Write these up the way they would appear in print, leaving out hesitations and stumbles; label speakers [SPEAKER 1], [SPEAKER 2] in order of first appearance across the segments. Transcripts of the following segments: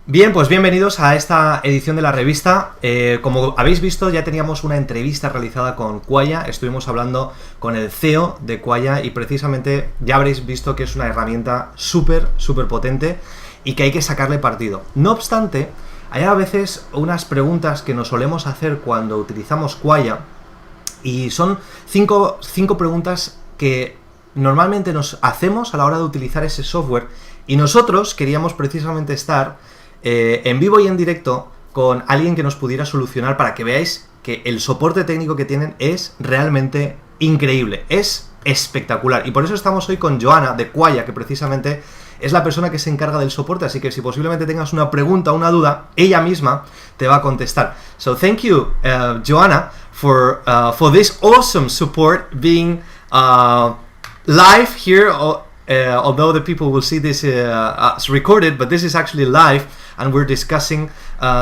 [SPEAKER 1] Bien, pues bienvenidos a esta edición de la revista. Como habéis visto, ya teníamos una entrevista realizada con Qwaya. Estuvimos hablando con el CEO de Qwaya y precisamente ya habréis visto que es una herramienta súper potente y que hay que sacarle partido. No obstante, hay a veces unas preguntas que nos solemos hacer cuando utilizamos Qwaya y son cinco preguntas que normalmente nos hacemos a la hora de utilizar ese software, y nosotros queríamos precisamente estar en vivo y en directo con alguien que nos pudiera solucionar, para que veáis que el soporte técnico que tienen es realmente increíble, es espectacular. Y por eso estamos hoy con Joanna de Qwaya, que precisamente es la persona que se encarga del soporte, así que si posiblemente tengas una pregunta o una duda, ella misma te va a contestar. So thank you, Joanna, for this awesome support being live here. Although the people will see this as recorded, but this is actually live, and we're discussing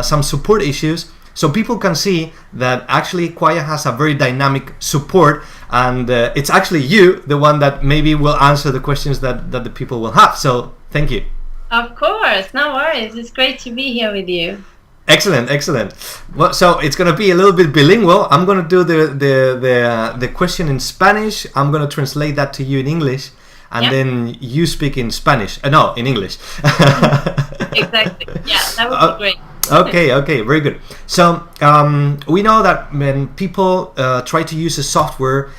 [SPEAKER 1] some support issues, so people can see that actually Qwaya has a very dynamic support, and it's actually you, the one that maybe will answer the questions that the people will have. So thank you.
[SPEAKER 2] Of course, no worries. It's great to be here with you.
[SPEAKER 1] Excellent. Well, so it's going to be a little bit bilingual. I'm going to do the question in Spanish. I'm going to translate that to you in English. And then you speak in Spanish. No, in English.
[SPEAKER 2] Exactly. Yeah, that would be great.
[SPEAKER 1] Okay, very good. So we know that when people try to use a software,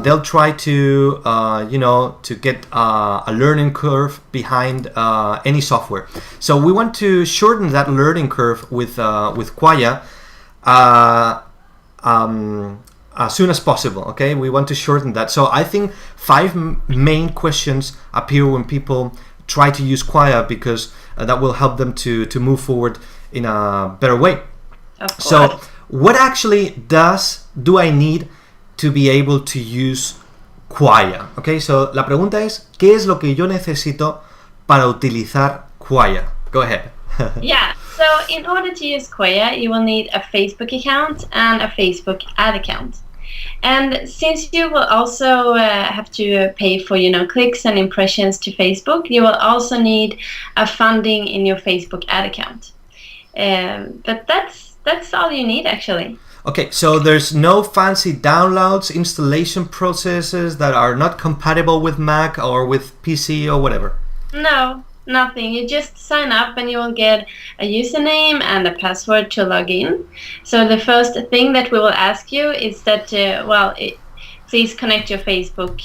[SPEAKER 1] they'll try to to get a learning curve behind any software. So we want to shorten that learning curve with Qwaya. As soon as possible, okay? We want to shorten that. So I think 5 main questions appear when people try to use Qwaya, because that will help them to move forward in a better way.
[SPEAKER 2] Of course.
[SPEAKER 1] So what actually do I need to be able to use Qwaya? Okay, so la pregunta es, ¿qué es lo que yo necesito para utilizar Qwaya? Go ahead.
[SPEAKER 2] Yeah, so in order to use Qwaya, you will need a Facebook account and a Facebook ad account. And since you will also have to pay for, clicks and impressions to Facebook, you will also need a funding in your Facebook ad account. But that's all you need, actually.
[SPEAKER 1] Okay, so there's no fancy downloads, installation processes that are not compatible with Mac or with PC or whatever?
[SPEAKER 2] No. Nothing. You just sign up and you will get a username and a password to log in. So the first thing that we will ask you is that, please connect your Facebook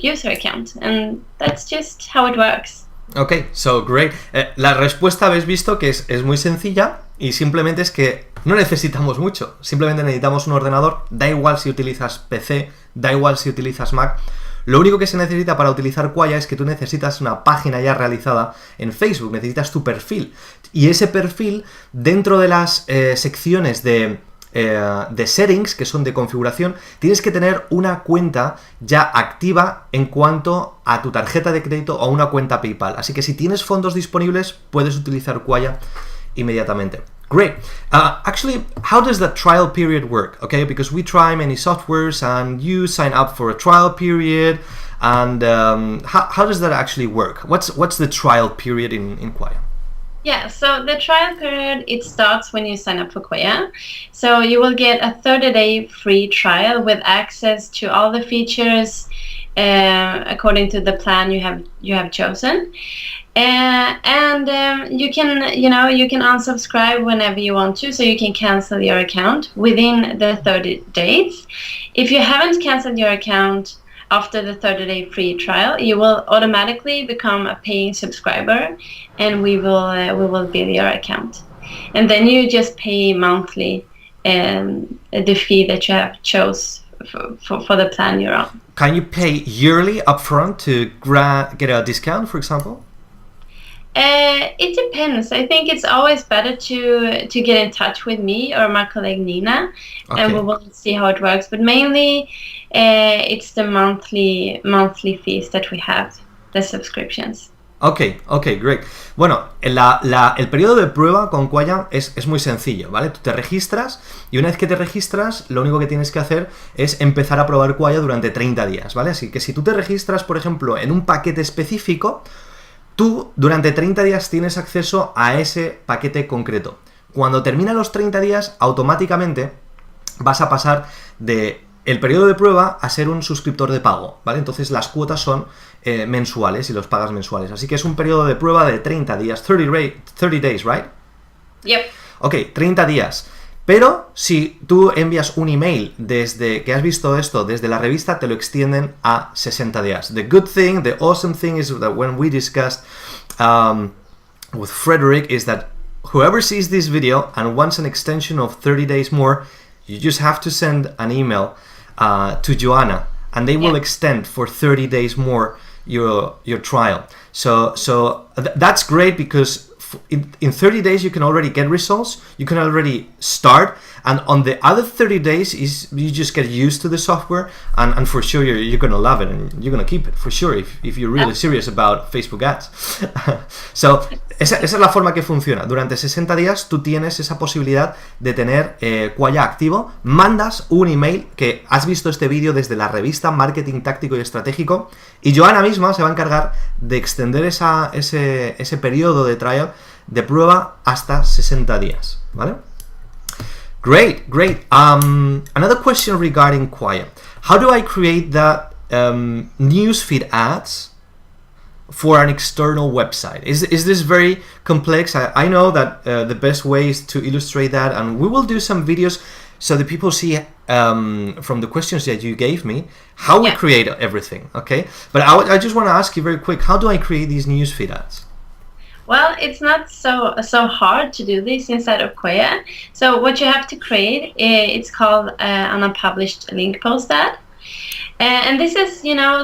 [SPEAKER 2] user account. And that's just how it works.
[SPEAKER 1] Okay, so great. La respuesta habéis visto que es muy sencilla, y simplemente es que no necesitamos mucho. Simplemente necesitamos un ordenador. Da igual si utilizas PC, da igual si utilizas Mac. Lo único que se necesita para utilizar Qwaya es que tú necesitas una página ya realizada en Facebook, necesitas tu perfil. Y ese perfil, dentro de las secciones de settings, que son de configuración, tienes que tener una cuenta ya activa en cuanto a tu tarjeta de crédito o una cuenta PayPal. Así que si tienes fondos disponibles, puedes utilizar Qwaya inmediatamente. Great. Actually, how does the trial period work? Okay, because we try many softwares and you sign up for a trial period, and how does that actually work? What's the trial period in Qwaya?
[SPEAKER 2] Yeah, so the trial period, it starts when you sign up for Qwaya. So you will get a 30-day free trial with access to all the features according to the plan you have chosen. You can unsubscribe whenever you want to, so you can cancel your account within the 30 days. If you haven't canceled your account after the 30-day free trial, you will automatically become a paying subscriber, and we will bill your account. And then you just pay monthly the fee that you have chose for the plan you're on.
[SPEAKER 1] Can you pay yearly upfront to get a discount, for example?
[SPEAKER 2] It depends. I think it's always better to get in touch with me or my colleague Nina, and we will see how it works. But mainly, it's the monthly fees that we have, the subscriptions.
[SPEAKER 1] Okay, great. Bueno, el periodo de prueba con Qwaya es muy sencillo, ¿vale? Tú te registras, y una vez que te registras, lo único que tienes que hacer es empezar a probar Qwaya durante 30 días, ¿vale? Así que si tú te registras, por ejemplo, en un paquete específico, tú durante 30 días tienes acceso a ese paquete concreto. Cuando terminan los 30 días, automáticamente vas a pasar de el periodo de prueba a ser un suscriptor de pago, ¿vale? Entonces las cuotas son mensuales y los pagas mensuales. Así que es un periodo de prueba de 30 días. 30 days, right?
[SPEAKER 2] Yep.
[SPEAKER 1] Ok, 30 días. Pero si tú envías un email desde que has visto esto desde la revista, te lo extienden a 60 días. The good thing, the awesome thing is that when we discussed with Frederick is that whoever sees this video and wants an extension of 30 days more, you just have to send an email to Joanna, and they will extend for 30 days more your trial. So that's great because in 30 days you can already get results, you can already start, and on the other 30 days you just get used to the software, and for sure you're gonna love it and you're gonna keep it for sure if you're really serious about Facebook ads. So esa es la forma que funciona. Durante 60 días tú tienes esa posibilidad de tener Qwaya activo, mandas un email que has visto este vídeo desde la revista Marketing Táctico y Estratégico, y Joanna misma se va a encargar de extender ese periodo de trial, de prueba, hasta 60 días, ¿vale? Great. Another question regarding Qwaya. How do I create that newsfeed ads for an external website? Is this very complex? I know that the best way is to illustrate that, and we will do some videos so that people see from the questions that you gave me how we create everything, okay? But I just want to ask you very quick, how do I create these newsfeed ads?
[SPEAKER 2] Well, it's not so hard to do this inside of Qwaya. So what you have to create, it's called an unpublished link post ad. And this is,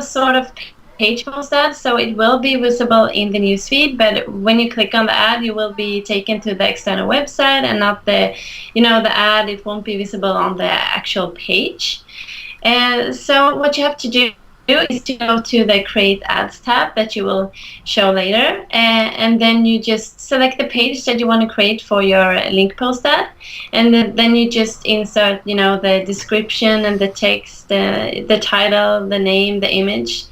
[SPEAKER 2] sort of page post ad, so it will be visible in the newsfeed, but when you click on the ad, you will be taken to the external website and not the ad, it won't be visible on the actual page. And so what you have to do is to go to the Create Ads tab that you will show later, and then you just select the page that you want to create for your link post ad, and then you just insert, the description and the text, the title, the name, the image,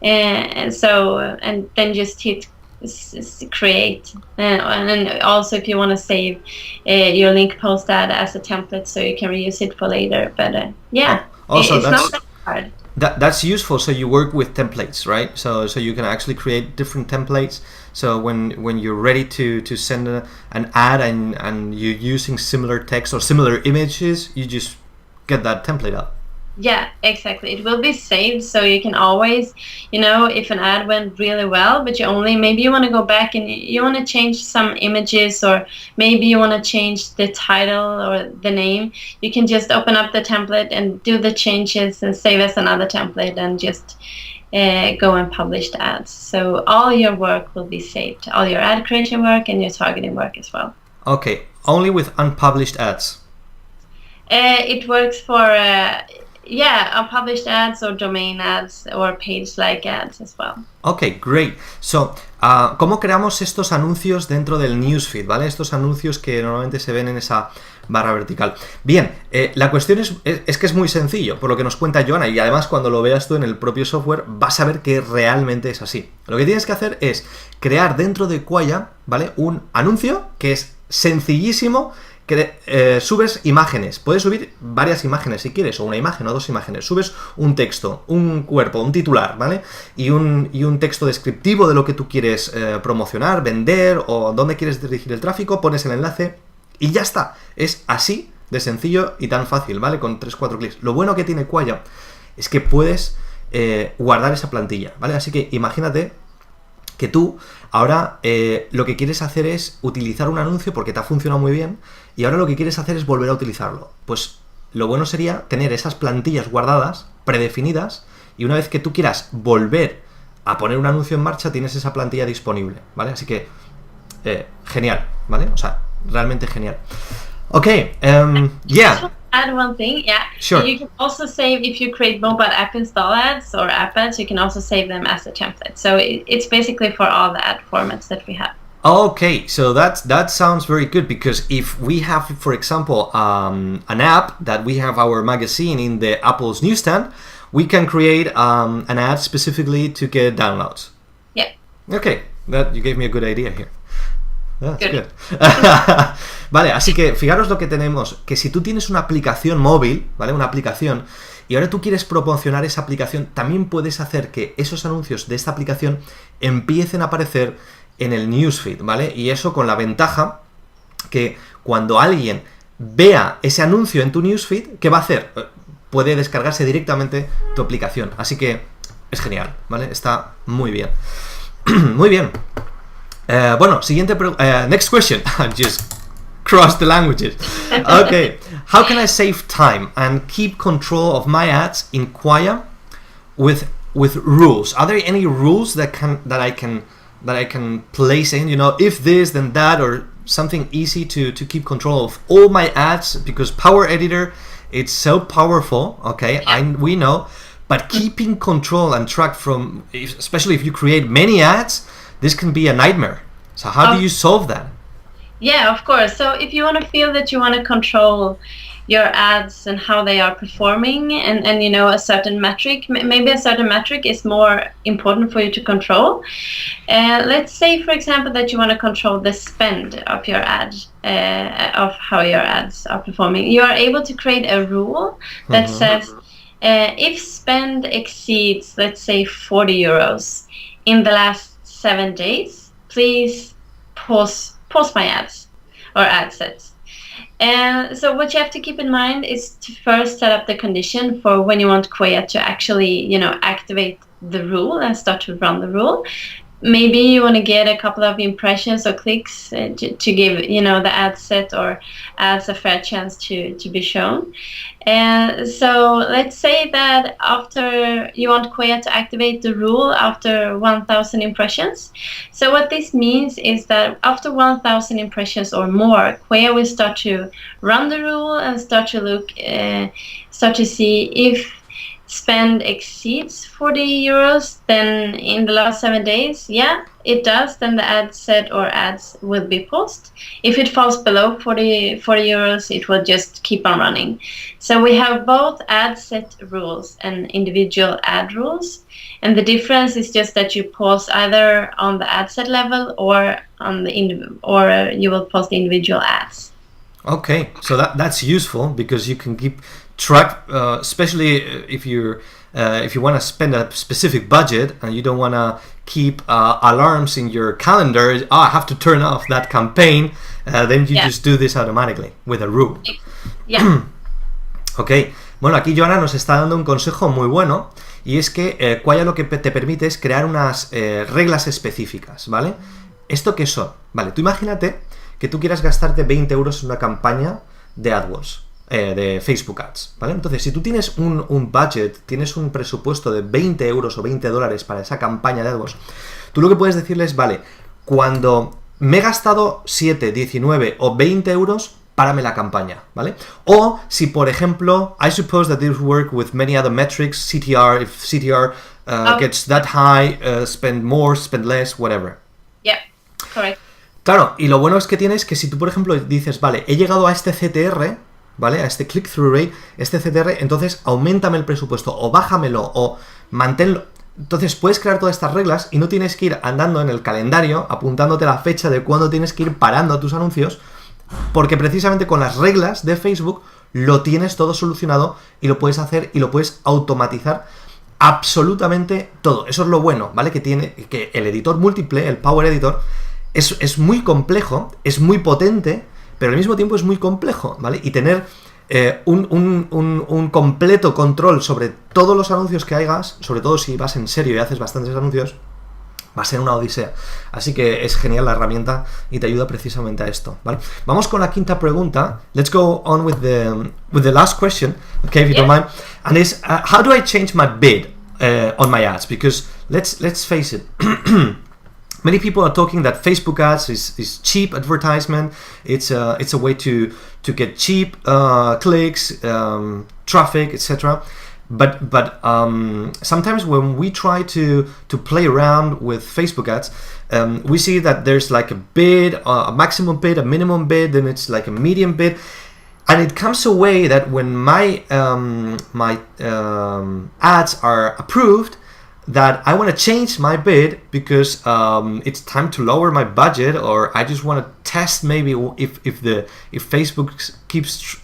[SPEAKER 2] and then just hit create, and also if you want to save your link post ad as a template so you can reuse it for later. But
[SPEAKER 1] also
[SPEAKER 2] it's not that hard.
[SPEAKER 1] That's useful. So you work with templates, right? So you can actually create different templates. So when you're ready to send an ad and you're using similar text or similar images, you just get that template up.
[SPEAKER 2] Yeah, exactly. It will be saved, so you can always, if an ad went really well, but maybe you want to go back and you want to change some images, or maybe you want to change the title or the name, you can just open up the template and do the changes and save as another template and just go and publish the ads. So all your work will be saved, all your ad creation work and your targeting work as well.
[SPEAKER 1] Okay, only with unpublished ads.
[SPEAKER 2] It works for unpublished ads or domain ads or page-like ads as well.
[SPEAKER 1] Okay, great. So, ¿cómo creamos estos anuncios dentro del newsfeed, ¿vale? Estos anuncios que normalmente se ven en esa barra vertical. Bien, la cuestión es que es muy sencillo, por lo que nos cuenta Joanna, y además cuando lo veas tú en el propio software vas a ver que realmente es así. Lo que tienes que hacer es crear dentro de Qwaya, ¿vale? Un anuncio que es sencillísimo. Subes imágenes, puedes subir varias imágenes si quieres, o una imagen o dos imágenes, subes un texto, un cuerpo, un titular, ¿vale? Y un texto descriptivo de lo que tú quieres promocionar, vender o dónde quieres dirigir el tráfico, pones el enlace y ya está. Es así de sencillo y tan fácil, ¿vale? Con 3-4 clics. Lo bueno que tiene Qwaya es que puedes guardar esa plantilla, ¿vale? Así que imagínate que tú ahora lo que quieres hacer es utilizar un anuncio porque te ha funcionado muy bien, y ahora lo que quieres hacer es volver a utilizarlo. Pues lo bueno sería tener esas plantillas guardadas, predefinidas, y una vez que tú quieras volver a poner un anuncio en marcha, tienes esa plantilla disponible, ¿vale? Así que genial, ¿vale? O sea, realmente genial. Okay, yeah.
[SPEAKER 2] Add one thing,
[SPEAKER 1] Sure.
[SPEAKER 2] You can also save, if you create mobile app install ads or app ads, you can also save them as a template. So it's basically for all the ad formats that we have.
[SPEAKER 1] Okay, so that sounds very good, because if we have, for example, an app that we have our magazine in the Apple's newsstand, we can create an ad specifically to get downloads.
[SPEAKER 2] Yeah.
[SPEAKER 1] Okay, That you gave me a good idea here. That's good. Vale, así que fijaros lo que tenemos, que si tú tienes una aplicación móvil, ¿vale? Una aplicación, y ahora tú quieres promocionar esa aplicación, también puedes hacer que esos anuncios de esta aplicación empiecen a aparecer en el newsfeed, ¿vale? Y eso con la ventaja que cuando alguien vea ese anuncio en tu newsfeed, ¿qué va a hacer? Puede descargarse directamente tu aplicación. Así que es genial, ¿vale? Está muy bien. Muy bien. Bueno, siguiente pregunta. Next question. I just crossed the languages. Okay. How can I save time and keep control of my ads in Qwaya with rules? Are there any rules that I can place in? You know, if this, then that, or something easy to keep control of all my ads, because Power Editor, it's so powerful. Okay, we know, but keeping control and track from, especially if you create many ads, this can be a nightmare. So how do you solve that?
[SPEAKER 2] Yeah, of course. So if you want to feel that you want to control your ads and how they are performing, and you know, a certain metric, maybe a certain metric is more important for you to control. Let's say, for example, that you want to control the spend of your ad, of how your ads are performing. You are able to create a rule that says, if spend exceeds, let's say, 40 euros in the last 7 days, please pause my ads or ad sets. And so what you have to keep in mind is to first set up the condition for when you want Qwaya to actually, you know, activate the rule and start to run the rule. Maybe you want to get a couple of impressions or clicks to give, you know, the ad set or ads a fair chance to be shown. And so let's say that after you want Qwaya to activate the rule after 1,000 impressions. So what this means is that after 1,000 impressions or more, Qwaya will start to run the rule and start to look, start to see if spend exceeds 40 euros, then in the last 7 days, yeah, it does, then the ad set or ads will be paused. If it falls below 40 euros, it will just keep on running. So we have both ad set rules and individual ad rules, and the difference is just that you pause either on the ad set level or on the or you will pause the individual ads.
[SPEAKER 1] Okay, so that's useful because you can keep track, especially if you want to spend a specific budget and you don't want to keep alarms in your calendar. I have to turn off that campaign. Then you just do this automatically with a rule.
[SPEAKER 2] Yeah.
[SPEAKER 1] Ok, bueno, aquí Joanna nos está dando un consejo muy bueno, y es que Qwaya lo que te permite es crear unas reglas específicas, ¿vale? ¿Esto qué son? Vale, tú imagínate que tú quieras gastarte 20 euros en una campaña de AdWords, de Facebook Ads, ¿vale? Entonces, si tú tienes un budget, tienes un presupuesto de 20 euros o 20 dólares para esa campaña de AdWords, tú lo que puedes decirles, vale, cuando me he gastado 7, 19 o 20 euros, párame la campaña, ¿vale? O si, por ejemplo, I suppose that this work with many other metrics, CTR, if CTR gets that high, spend more, spend less, whatever.
[SPEAKER 2] Yeah, correct.
[SPEAKER 1] Claro, y lo bueno es que tienes que si tú, por ejemplo, dices, vale, he llegado a este CTR, ¿vale? A este click-through rate, este CTR, entonces auméntame el presupuesto, o bájamelo, o manténlo. Entonces puedes crear todas estas reglas y no tienes que ir andando en el calendario, apuntándote la fecha de cuándo tienes que ir parando tus anuncios, porque precisamente con las reglas de Facebook lo tienes todo solucionado y lo puedes hacer y lo puedes automatizar absolutamente todo. Eso es lo bueno, ¿vale? Que tiene que el editor múltiple, el Power Editor, es muy complejo, es muy potente, pero al mismo tiempo es muy complejo, ¿vale? Y tener un completo control sobre todos los anuncios que hagas, sobre todo si vas en serio y haces bastantes anuncios, va a ser una odisea. Así que es genial la herramienta y te ayuda precisamente a esto, ¿vale? Vamos con la quinta pregunta. Let's go on with the last question, okay, if you don't mind. And is how do I change my bid on my ads? Because let's face it. Many people are talking that Facebook ads is cheap advertisement. It's a way to get cheap clicks, traffic, etc. But sometimes when we try to play around with Facebook ads, we see that there's like a bid, a maximum bid, a minimum bid, then it's like a medium bid, and it comes a way that when my ads are approved, that I want to change my bid because it's time to lower my budget, or I just want to test maybe if Facebook keeps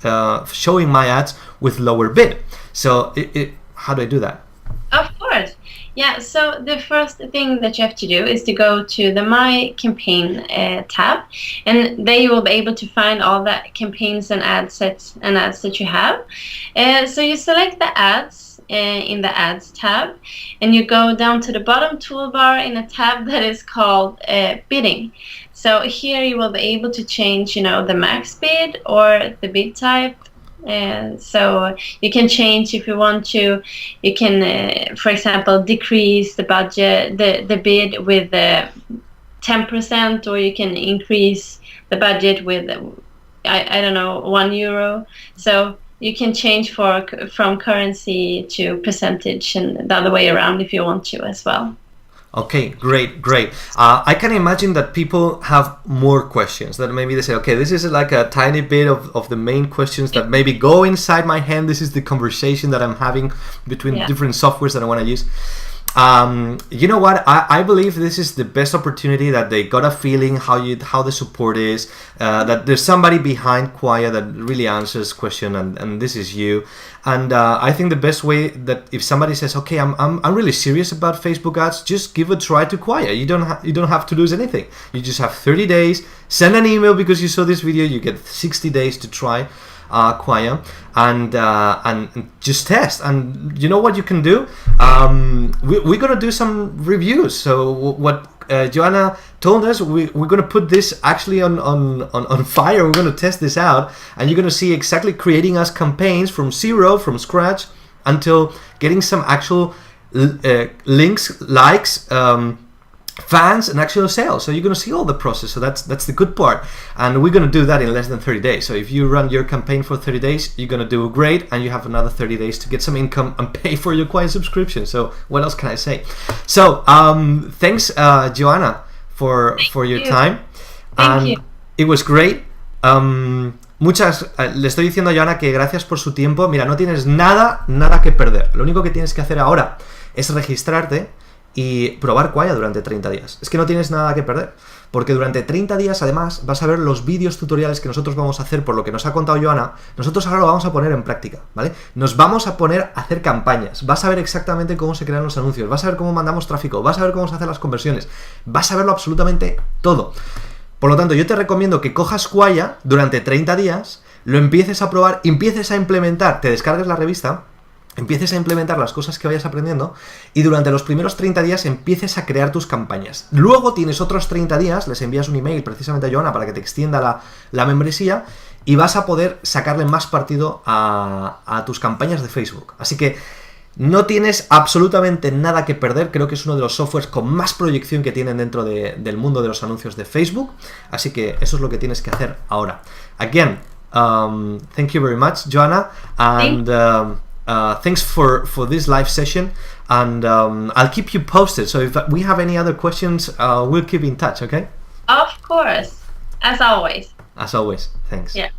[SPEAKER 1] showing my ads with lower bid. So how do I do that?
[SPEAKER 2] Of course. Yeah, so the first thing that you have to do is to go to the My Campaign tab, and there you will be able to find all the campaigns and ad sets and ads that you have. So you select the ads in the Ads tab, and you go down to the bottom toolbar in a tab that is called Bidding. So here you will be able to change, the max bid or the bid type. So you can change if you want to. You can, for example, decrease the budget, the bid with 10%, or you can increase the budget with, I don't know, €1. So you can change from currency to percentage, and the other way around if you want to as well.
[SPEAKER 1] Okay, great. I can imagine that people have more questions, that maybe they say, okay, this is like a tiny bit of the main questions that maybe go inside my head. This is the conversation that I'm having between different softwares that I want to use. You know what? I believe this is the best opportunity, that they got a feeling how the support is, that there's somebody behind Qwaya that really answers question, and this is you. And I think the best way, that if somebody says, okay, I'm really serious about Facebook ads, just give a try to Qwaya. You don't have to lose anything. You just have 30 days. Send an email because you saw this video. You get 60 days to try Qwaya, and just test. And you know what you can do? We're gonna do some reviews. So what Joanna told us, we're gonna put this actually on fire. We're gonna test this out, and you're gonna see exactly creating us campaigns from zero, from scratch, until getting some actual links, likes, fans, and actual sales. So you're going to see all the process. So that's the good part, and we're going to do that in less than 30 days. So if you run your campaign for 30 days, you're going to do great, and you have another 30 days to get some income and pay for your Qwaya subscription. So what else can I say? So thanks, Joanna, for your time.
[SPEAKER 2] Thank you.
[SPEAKER 1] It was great. Le estoy diciendo a Joanna que gracias por su tiempo. Mira, no tienes nada que perder. Lo único que tienes que hacer ahora es registrarte y probar Qwaya durante 30 días. Es que no tienes nada que perder, porque durante 30 días además vas a ver los vídeos tutoriales que nosotros vamos a hacer. Por lo que nos ha contado Joanna, nosotros ahora lo vamos a poner en práctica, ¿vale? Nos vamos a poner a hacer campañas, vas a ver exactamente cómo se crean los anuncios, vas a ver cómo mandamos tráfico, vas a ver cómo se hacen las conversiones, vas a verlo absolutamente todo. Por lo tanto, yo te recomiendo que cojas Qwaya durante 30 días, lo empieces a probar, empieces a implementar, te descargues la revista, empieces a implementar las cosas que vayas aprendiendo, y durante los primeros 30 días empieces a crear tus campañas. Luego tienes otros 30 días, les envías un email precisamente a Joanna para que te extienda la membresía, y vas a poder sacarle más partido a tus campañas de Facebook. Así que no tienes absolutamente nada que perder. Creo que es uno de los softwares con más proyección que tienen dentro del mundo de los anuncios de Facebook. Así que eso es lo que tienes que hacer ahora. Again, thank you very much, Joanna, and thanks for this live session, and I'll keep you posted. So if we have any other questions, we'll keep in touch, okay?
[SPEAKER 2] Of course, as always.
[SPEAKER 1] As always, thanks.
[SPEAKER 2] Yeah.